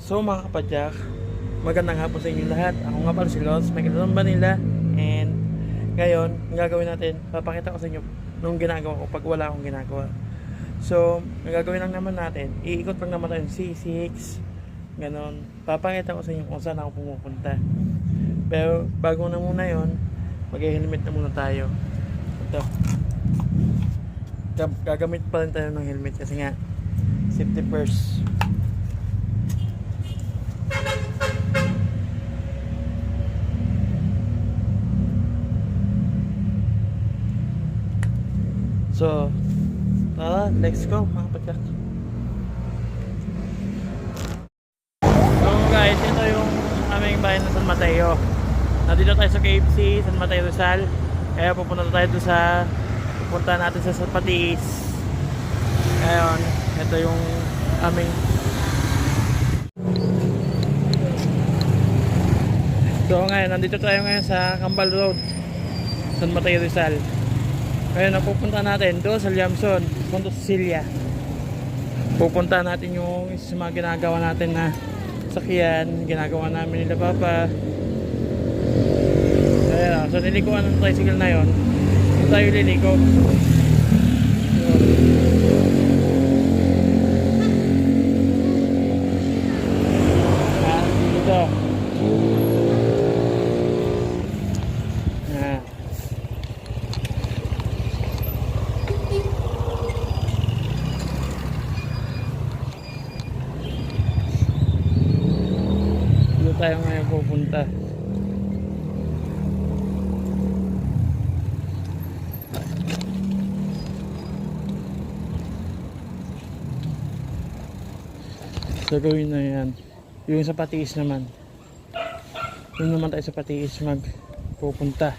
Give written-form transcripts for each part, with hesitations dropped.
So mga kapadyak, magandang hapon sa inyo lahat. Ako nga pala si Lons, may kinalong Manila. And ngayon, ang gagawin natin, papakita ko sa inyo nung ginagawa ko pag wala akong ginagawa. So, ang gagawin lang naman natin, iikot lang naman tayo yung C6, ganon. Papakita ko sa inyo kung saan ako pumupunta. Pero bago na muna yon, mag-helmet na muna tayo. Ito, gagamit pa rin tayo ng helmet kasi nga safety first. So, let's go mga kapatid. So guys, ito yung aming bayan na San Mateo. Nandito tayo sa KFC, San Mateo Rizal. Kaya pupunta tayo doon pupunta natin sa Patiis. Ngayon, ito yung aming So ngayon, nandito tayo ngayon sa Cambal Road, San Mateo Rizal. Ngayon, napupunta natin doon sa Liamson, Santa Cecilia. Pupunta natin yung mga ginagawa natin na sakyan, ginagawa namin nila Papa. Ayan, so nilikuan ng tricycle na yon. Doon tayo liliko. Dito. Tayo ngayon pupunta. So gawin na yan. Yung sa Patiis naman. Yung naman tayo sa Patiis pupunta.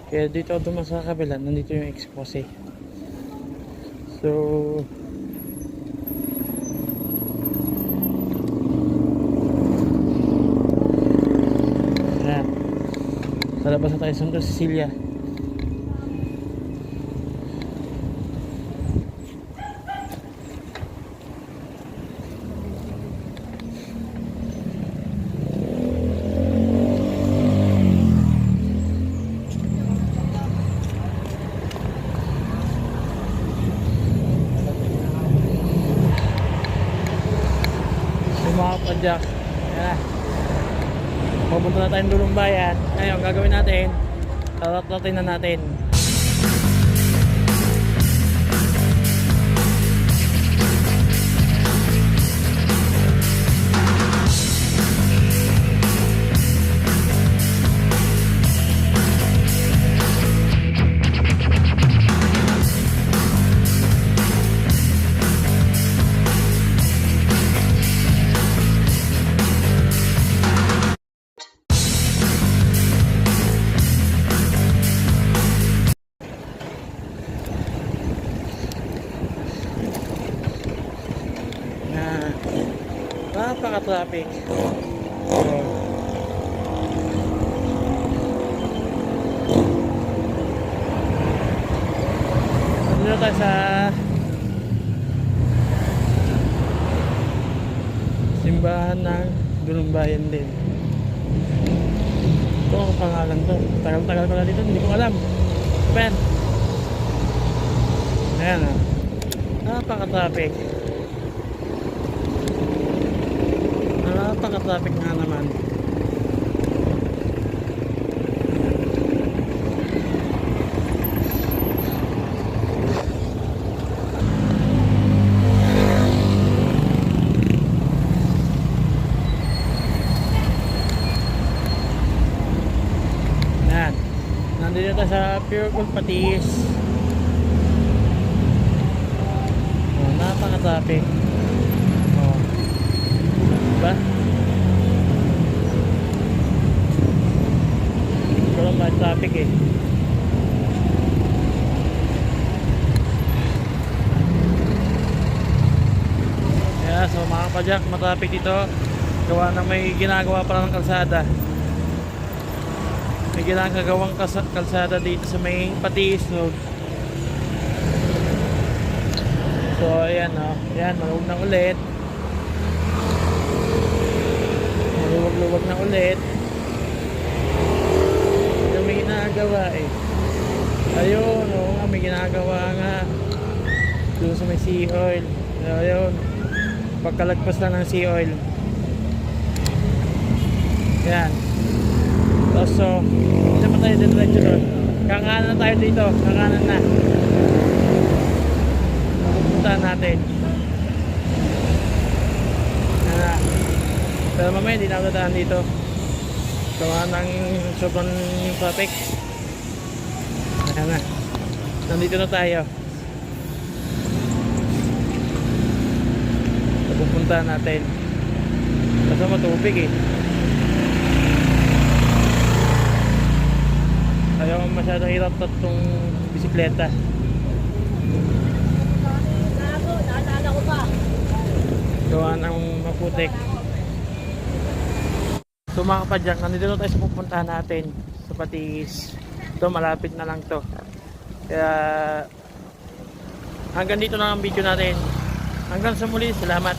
Kaya dito dumaan sa kabila, nandito yung expose. So sa labas na tayo sa Santa Cecilia. So mga kapadyak, pupunta na tayong Dulong Bayan. Ngayon, gagawin natin, tarat-ratin na natin. Napaka-traffic. Dito tayo sa simbahan ng Dulong Bayan din. Ito ang pangalan to. Tagal-tagal ko na dito, hindi ko alam. Pen. Ayan o. Napaka-traffic. Napaka-traffic nga naman. Yan. Nandito tayo sa Pure Gold Patiis. Napaka-traffic. Diba? Walang mga traffic eh. Kaya so mga kapadyak, matraffic dito. Gawa na may ginagawa pa ng kalsada. May ginagawang kalsada dito sa may Patiis Road. So ayan o, ayan maluwag na ulit. Maluwag-luwag na ulit. Yung may ginagawa eh. Ayun, oo nga, may ginagawa nga. Doon sa may sea oil. Ayun. Pagkalagpas lang ng sea oil. Yan. Tapos so, hindi naman tayo diretso doon. Kakanan na tayo dito. Kakanan na. Pupuntahan natin. Yan na. Pero mamaya hindi na ako dadaan dito. Gawa ng sobrang yung traffic. Ayan na. Nandito na tayo. Pupuntahan natin. Kasi matubig eh. Ayaw masyadong hirap itong bisikleta. Naalala ko pa. Gawa ng maputik. So mga kapadyak, nandito na tayo sa pupuntahan natin sa Patis. Ito malapit na lang to. Kaya hanggang dito na ang video natin. Hanggang sa muli, salamat.